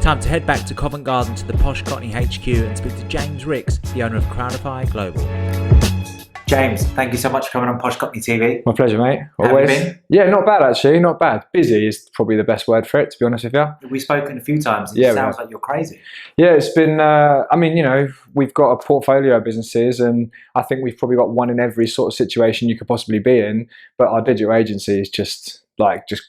Time to head back to Covent Garden to the Posh Cockney HQ and speak to James Rix, the owner of Crowdify Global. James, thank you so much for coming on Posh Cockney TV. My pleasure, mate. Always. Have you been? Yeah, not bad actually, not bad. Busy is probably the best word for it, to be honest with you. We've spoken a few times and it sounds like you're crazy. Yeah, it's been, we've got a portfolio of businesses and I think we've probably got one in every sort of situation you could possibly be in, but our digital agency is just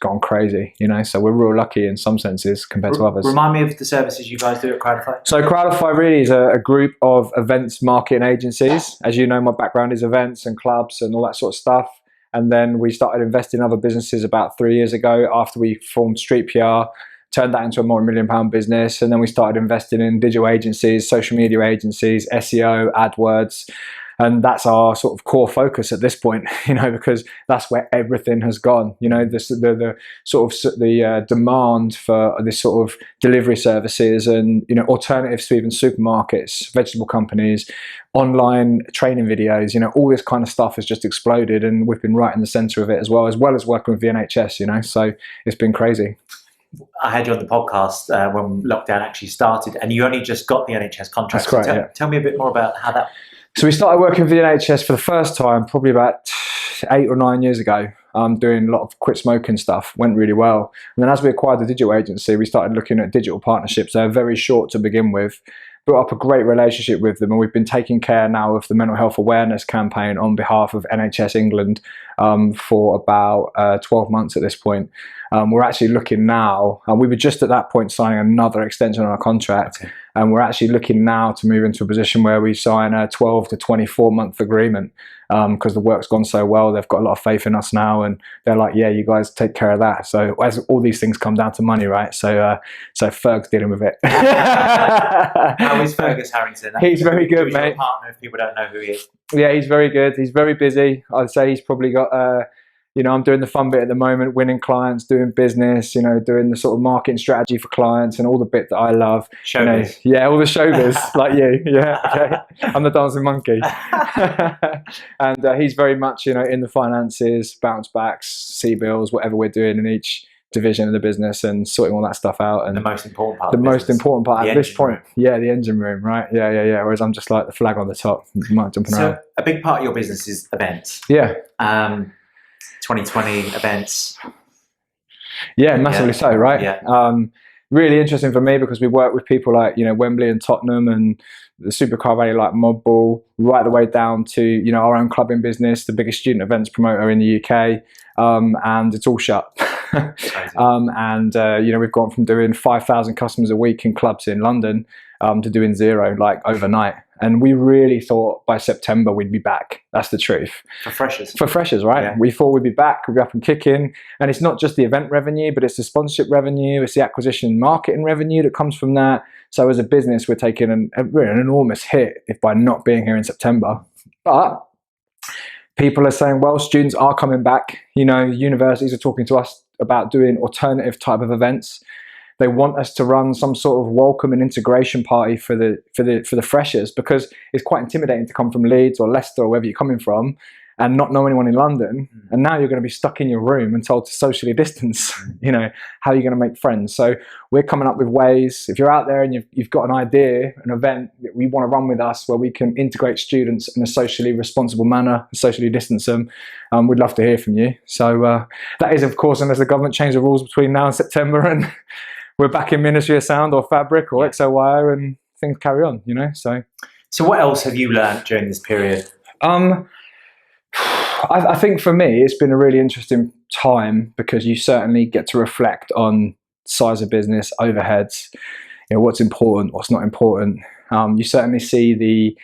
gone crazy, so we're real lucky in some senses compared to others. Remind me of the services you guys do at Crowdify. So Crowdify really is a group of events marketing agencies. As you know, my background is events and clubs and all that sort of stuff. And then we started investing in other businesses about 3 years ago after we formed Street PR, turned that into a multi-million-pound business. And then we started investing in digital agencies, social media agencies, SEO, AdWords. And that's our sort of core focus at this point, because that's where everything has gone. The demand for this sort of delivery services and, alternatives to even supermarkets, vegetable companies, online training videos, all this kind of stuff has just exploded. And we've been right in the center of it as well as working with the NHS, so it's been crazy. I had you on the podcast when lockdown actually started and you only just got the NHS contract. That's correct, yeah. Tell me a bit more about how that... So we started working with the NHS for the first time probably about 8 or 9 years ago, doing a lot of quit smoking stuff, went really well. And then as we acquired the digital agency, we started looking at digital partnerships. They were very short to begin with, built up a great relationship with them, and we've been taking care now of the mental health awareness campaign on behalf of NHS England for about 12 months at this point. We're actually looking now, and we were just at that point signing another extension on our contract, and we're actually looking now to move into a position where we sign a 12 to 24 month agreement because the work's gone so well. They've got a lot of faith in us now, and they're like, yeah, you guys take care of that. So as all these things come down to money, right? So Ferg's dealing with it. How is Fergus Harrington? He's very good, mate. Your partner, if people don't know who he is. Yeah, he's very good. He's very busy. I'd say he's probably got, I'm doing the fun bit at the moment, winning clients, doing business, doing the sort of marketing strategy for clients and all the bit that I love. Showbiz. Yeah, all the showbiz, like you. Yeah, okay. I'm the dancing monkey. And he's very much, in the finances, bounce backs, C-bills, whatever we're doing in each division of the business and sorting all that stuff out. And the most important part. The most important part at this point. Yeah, the engine room, right? Yeah. Whereas I'm just like the flag on the top, jumping around. So a big part of your business is events. Yeah. 2020 events. Yeah, massively so, right? Yeah. Really interesting for me because we work with people like, Wembley and Tottenham and the Supercar Rally like Mod Ball, right the way down to, our own clubbing business, the biggest student events promoter in the UK, and it's all shut. We've gone from doing 5,000 customers a week in clubs in London to doing 0 overnight. And we really thought by September we'd be back. That's the truth. For freshers. For freshers, right? Yeah. We thought we'd be back, we'd be up and kicking. And it's not just the event revenue, but it's the sponsorship revenue, it's the acquisition and marketing revenue that comes from that. So as a business, we're taking an enormous hit by not being here in September. But people are saying, well, students are coming back. Universities are talking to us about doing alternative type of events. They want us to run some sort of welcome and integration party for the freshers because it's quite intimidating to come from Leeds or Leicester or wherever you're coming from and not know anyone in London. And now you're going to be stuck in your room and told to socially distance. How are you going to make friends? So we're coming up with ways. If you're out there and you've got an idea, an event that we want to run with us where we can integrate students in a socially responsible manner, socially distance them, we'd love to hear from you. So that is, of course, unless the government change the rules between now and September and we're back in Ministry of Sound or Fabric or XOYO and things carry on, So what else have you learned during this period? I think for me, it's been a really interesting time because you certainly get to reflect on size of business, overheads, what's important, what's not important. You certainly see the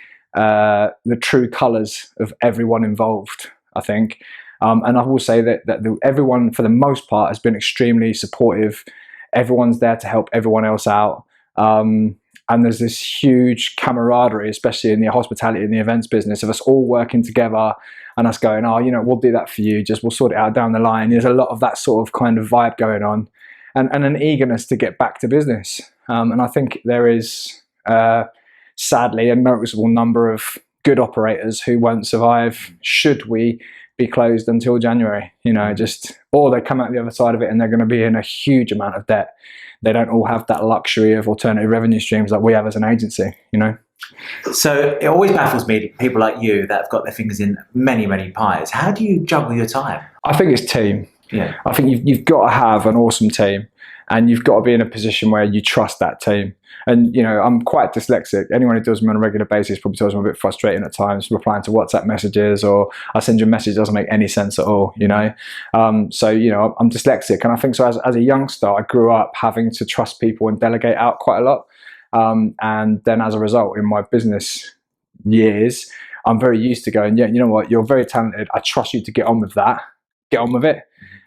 true colours of everyone involved, I think. And I will say that everyone, for the most part, has been extremely supportive. Everyone's there to help everyone else out. And there's this huge camaraderie, especially in the hospitality and the events business, of us all working together and us going, we'll do that for you. We'll sort it out down the line. There's a lot of that sort of kind of vibe going on and an eagerness to get back to business. And I think there is, sadly, a noticeable number of good operators who won't survive should we be closed until January, or they come out the other side of it and they're going to be in a huge amount of debt. They don't all have that luxury of alternative revenue streams like we have as an agency, So it always baffles me, people like you that have got their fingers in many, many pies. How do you juggle your time? I think it's team. Yeah. I think you've got to have an awesome team, and you've got to be in a position where you trust that team. And, I'm quite dyslexic. Anyone who deals with me on a regular basis probably tells me I'm a bit frustrating at times, replying to WhatsApp messages, or I send you a message, doesn't make any sense at all, I'm dyslexic. And I think so as a youngster, I grew up having to trust people and delegate out quite a lot. And then as a result, in my business years, I'm very used to going, yeah, you know what, you're very talented. I trust you to get on with that. Get on with it.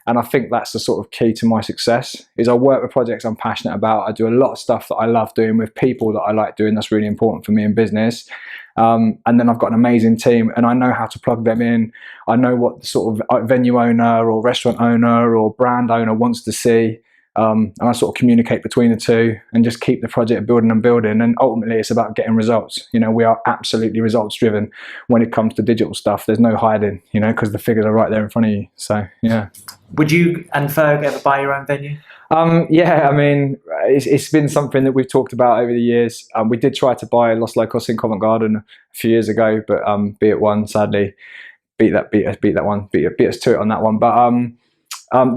And I think that's the sort of key to my success, is I work with projects I'm passionate about. I do a lot of stuff that I love doing with people that I like doing. That's really important for me in business. And then I've got an amazing team, and I know how to plug them in. I know what the sort of venue owner or restaurant owner or brand owner wants to see. And I sort of communicate between the two and just keep the project building and building. And ultimately, it's about getting results. We are absolutely results driven when it comes to digital stuff. There's no hiding, because the figures are right there in front of you. So, yeah. Would you and Ferg ever buy your own venue? Yeah, I mean, it's been something that we've talked about over the years. We did try to buy Los Locos in Covent Garden a few years ago, but beat one, sadly. Beat us to it on that one. But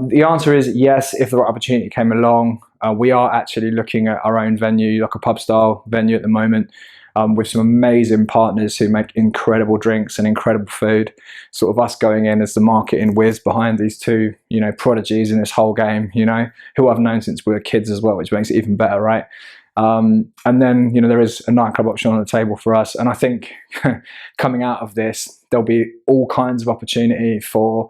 the answer is yes, if the right opportunity came along. We are actually looking at our own venue, like a pub style venue at the moment, with some amazing partners who make incredible drinks and incredible food. Sort of us going in as the marketing whiz behind these two, prodigies in this whole game, who I've known since we were kids as well, which makes it even better, right? And then, there is a nightclub option on the table for us. And I think coming out of this, there'll be all kinds of opportunity for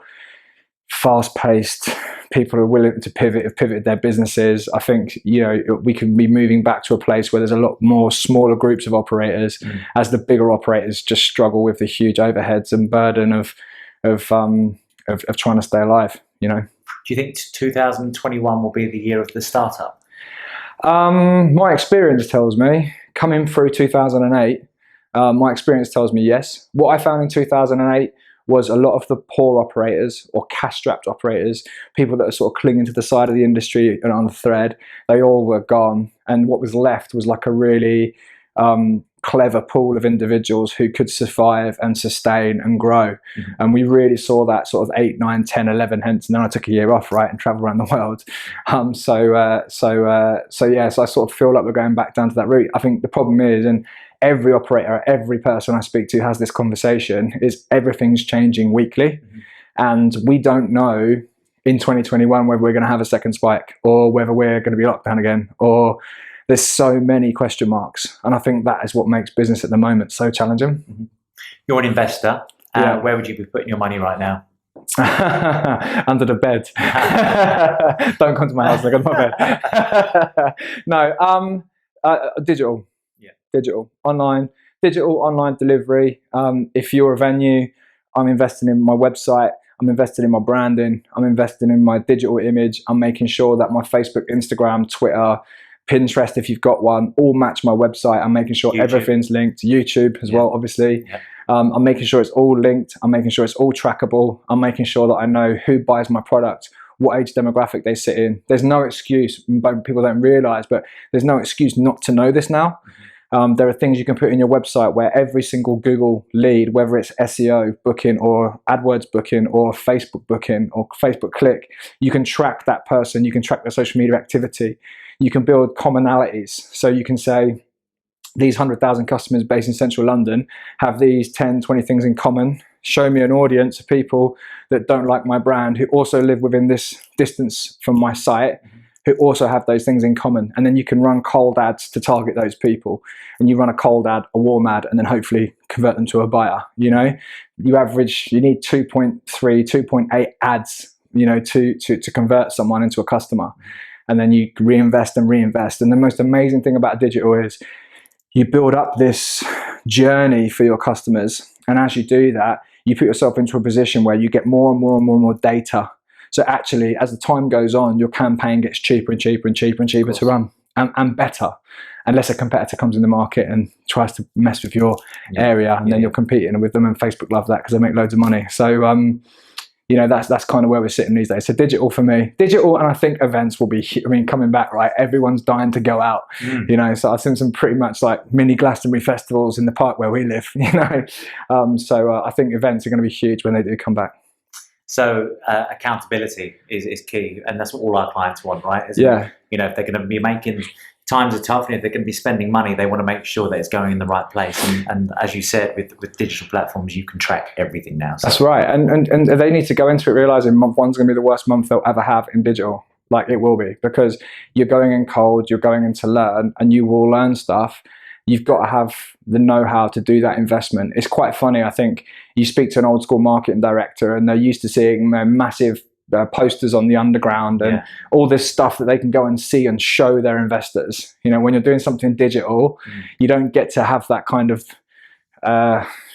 fast-paced people who are willing to have pivoted their businesses. I think we can be moving back to a place where there's a lot more smaller groups of operators, as the bigger operators just struggle with the huge overheads and burden of trying to stay alive. Do you think 2021 will be the year of the startup? My experience tells me, coming through 2008, my experience tells me yes. What I found in 2008 was a lot of the poor operators or cash-strapped operators, people that are sort of clinging to the side of the industry and on the thread, they all were gone. And what was left was like a really clever pool of individuals who could survive and sustain and grow. And we really saw that sort of 8, 9, 10, 11, hence, and then I took a year off, right, and traveled around the world. So I sort of feel like we're going back down to that route. I think the problem is, and every operator, every person I speak to has this conversation, is everything's changing weekly. And we don't know in 2021 whether we're going to have a second spike or whether we're going to be locked down again, or there's so many question marks. And I think that is what makes business at the moment so challenging. You're an investor. Yeah. Where would you be putting your money right now? Under the bed. Don't come to my house, look at my bed. No, digital. Digital online delivery. If you're a venue, I'm investing in my website, I'm investing in my branding, I'm investing in my digital image. I'm making sure that my Facebook, Instagram, Twitter, Pinterest, if you've got one, all match my website. I'm making sure everything's linked. YouTube as well, obviously. I'm making sure it's all linked. I'm making sure it's all trackable. I'm making sure that I know who buys my product, what age demographic they sit in. There's no excuse, people don't realize, but there's no excuse not to know this now. There are things you can put in your website where every single Google lead, whether it's SEO booking or AdWords booking or Facebook booking or Facebook click, you can track that person, you can track their social media activity, you can build commonalities. So you can say, these 100,000 customers based in central London have these 10, 20 things in common. Show me an audience of people that don't like my brand, who also live within this distance from my site, who also have those things in common. And then you can run cold ads to target those people. And you run a cold ad, a warm ad, and then hopefully convert them to a buyer. You need 2.3, 2.8 ads, to convert someone into a customer. And then you reinvest and reinvest. And the most amazing thing about digital is you build up this journey for your customers. And as you do that, you put yourself into a position where you get more and more and more and more data. So actually, as the time goes on, your campaign gets cheaper and cheaper and cheaper and cheaper to run, and better. unless a competitor comes in the market and tries to mess with your area, and then you're competing with them, and Facebook love that because they make loads of money. So you know, that's kind of where we're sitting these days. So digital for me, digital, and I think events will be, I mean, coming back, right? Everyone's dying to go out, you know, so I've seen some pretty much like mini Glastonbury festivals in the park where we live, you know. So I think events are going to be huge when they do come back. So accountability is key, and that's what all our clients want, right? Isn't it? You know, if they're going to be making, times are tough, and if they're going to be spending money, they want to make sure that it's going in the right place. And as you said, with digital platforms, you can track everything now. So. That's right, and they need to go into it realizing month one's going to be the worst month they'll ever have in digital. Like it will be, because you're going in cold, you're going in to learn, and you will learn stuff. You've got to have the know-how to do that investment. It's quite funny. I think you speak to an old school marketing director, and they're used to seeing massive posters on the underground and all this stuff that they can go and see and show their investors. You know, when you're doing something digital, you don't get to have that kind of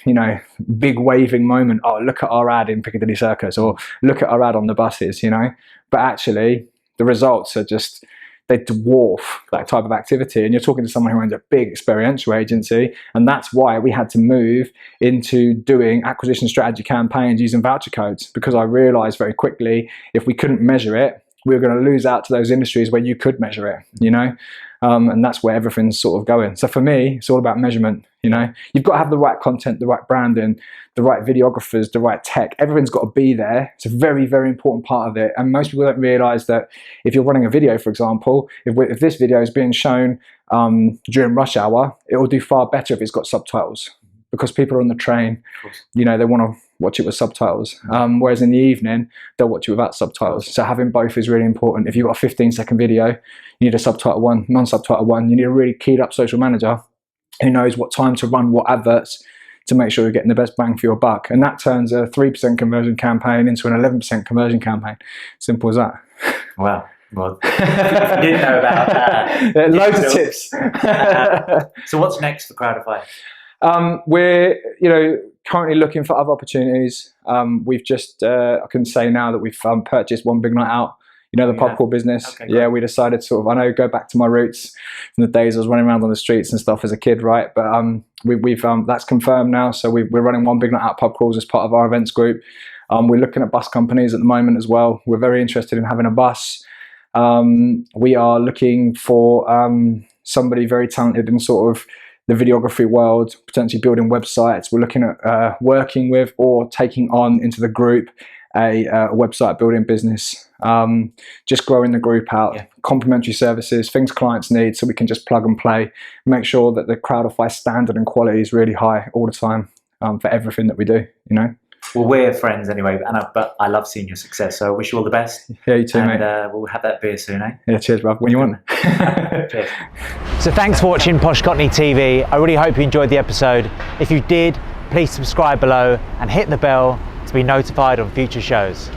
you know, big waving moment. Oh, look at our ad in Piccadilly Circus, or look at our ad on the buses, you know. But actually the results are just, they dwarf that type of activity. And you're talking to someone who owns a big experiential agency, and that's why we had to move into doing acquisition strategy campaigns using voucher codes, because I realized very quickly if we couldn't measure it, we were going to lose out to those industries where you could measure it, you know. And that's where everything's sort of going. So for me, it's all about measurement. You know, you've got to have the right content, the right branding, the right videographers, the right tech. Everything's got to be there. It's a very, very important part of it. And most people don't realize that if you're running a video, for example, if this video is being shown during rush hour, it will do far better if it's got subtitles, because people are on the train, you know, they want to watch it with subtitles. Whereas in the evening, they'll watch it without subtitles. So having both is really important. If you've got a 15-second video, you need a subtitle one, non-subtitle one. You need a really keyed up social manager who knows what time to run what adverts to make sure you're getting the best bang for your buck. And that turns a 3% conversion campaign into an 11% conversion campaign. Simple as that. Wow. Well, you didn't know about that. Loads of tips. So what's next for Crowdify? We're, you know, currently looking for other opportunities. We've just, I can say now that we've purchased One Big Night Out. You know, the pub crawl business. Okay, yeah, we decided sort of, I know, go back to my roots from the days I was running around on the streets and stuff as a kid, right? But we've that's confirmed now. So we're running One Big Night Out pub crawls as part of our events group. We're looking at bus companies at the moment as well. We're very interested in having a bus. We are looking for somebody very talented in sort of the videography world, potentially building websites. We're looking at working with or taking on into the group a website building business, just growing the group out, complementary services, things clients need, so we can just plug and play, make sure that the Crowdify standard and quality is really high all the time for everything that we do, you know. Well, we're friends anyway, but I love seeing your success, so I wish you all the best. Yeah, you too, mate. We'll have that beer soon, eh? Yeah, cheers, bruv. When you want. Cheers. So thanks for watching Posh Cockney TV. I really hope you enjoyed the episode. If you did, please subscribe below and hit the bell to be notified on future shows.